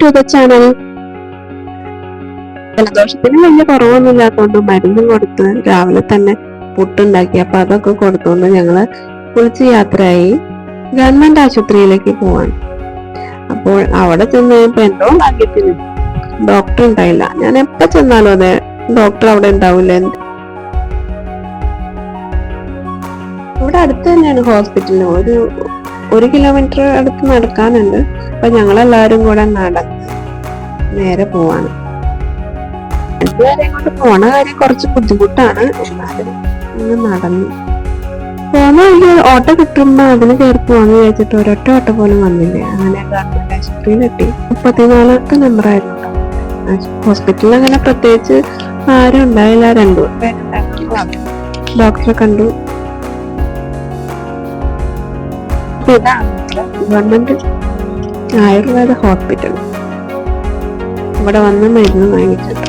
To the channel. ജലദോഷത്തിന് വലിയ കുറവൊന്നുമില്ലാത്തതുകൊണ്ട് മരുന്നും കൊടുത്ത് രാവിലെ തന്നെ പുട്ടുണ്ടാക്കി. അപ്പൊ അതൊക്കെ കൊടുത്തുകൊണ്ട് ഞങ്ങള് കുളിച്ച് യാത്രയായി ഗവൺമെന്റ് ആശുപത്രിയിലേക്ക് പോവാണ്. അപ്പോൾ അവിടെ ചെന്ന് കഴിഞ്ഞപ്പോ എന്തോ ഭാഗ്യത്തിന് ഡോക്ടർ ഉണ്ടായില്ല. ഞാൻ എപ്പോ ചെന്നാലും അതെ, ഡോക്ടർ അവിടെ ഉണ്ടാവില്ല. ഇവിടെ അടുത്ത് തന്നെയാണ് ഹോസ്പിറ്റലിന്, ഒരു കിലോമീറ്റർ അടുത്ത് നടക്കാനുണ്ട്. അപ്പൊ ഞങ്ങളെല്ലാരും കൂടെ നടന്ന് നേരെ പോവാണ്. രണ്ടുപേരെയും കൊണ്ട് പോണ കാര്യം കുറച്ച് ബുദ്ധിമുട്ടാണ്, എന്നാലും ഒന്ന് നടന്നു പോന്ന വഴി ഓട്ടോ കിട്ടുമ്പോ അതിന് കയറി പോവാന്ന് വിചാരിച്ചിട്ട് ഒരൊറ്റ ഓട്ടോ പോലും വന്നില്ല. അങ്ങനെ ഗവൺമെന്റ് ആശുപത്രിയിലെത്തി. 34ാമത്തെ നമ്പറായിരുന്നു. ഹോസ്പിറ്റലിൽ അങ്ങനെ പ്രത്യേകിച്ച് ആരും ഉണ്ടായില്ല, 2 പേരുണ്ടായിരുന്നു. ഡോക്ടറെ കണ്ടു. Government Ayurveda hospital. ഇവിടെ വന്ന് മരുന്ന് വാങ്ങിച്ചിട്ട്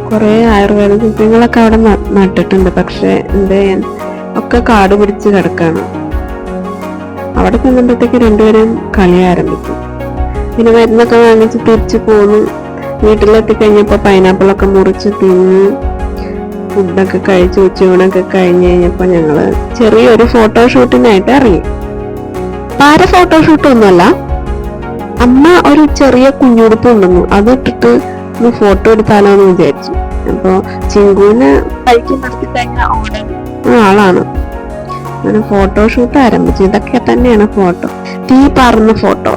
കുറെ ആയുർവേദ സസ്യങ്ങളൊക്കെ അവിടെ നട്ടിട്ടുണ്ട്. പക്ഷെ എന്ത് ചെയ്യാൻ, ഒക്കെ കാട് പിടിച്ച് കിടക്കാണ്. അവിടെ ചെന്നപ്പോഴത്തേക്ക് രണ്ടുപേരും കളി ആരംഭിച്ചു. പിന്നെ മരുന്നൊക്കെ വാങ്ങിച്ച് തിരിച്ചു പോന്നു. വീട്ടിലെത്തി കഴിഞ്ഞപ്പോ പൈനാപ്പിളൊക്കെ മുറിച്ച് തിന്ന് ഫുഡൊക്കെ കഴിച്ച് ഉച്ചയൂണൊക്കെ കഴിഞ്ഞ് കഴിഞ്ഞപ്പോ ഞങ്ങള് ചെറിയൊരു ഫോട്ടോഷൂട്ടിനായിട്ട് ഇറങ്ങി. പാര ഫോട്ടോഷൂട്ടൊന്നുമല്ല, അമ്മ ഒരു ചെറിയ കുഞ്ഞുടുപ്പ് ഉണ്ടെന്നു, അത് ഇട്ടിട്ട് ഒന്ന് ഫോട്ടോ എടുത്താലോ എന്ന് വിചാരിച്ചു. അപ്പൊ ചിങ്കുവിനെ കഴിച്ച് നിർത്തി കഴിഞ്ഞാൽ ഓടുന്ന ആളാണ്. അങ്ങനെ ഫോട്ടോഷൂട്ട് ആരംഭിച്ചു. ഇതൊക്കെ തന്നെയാണ് ഫോട്ടോ, തീ പറന്ന ഫോട്ടോ.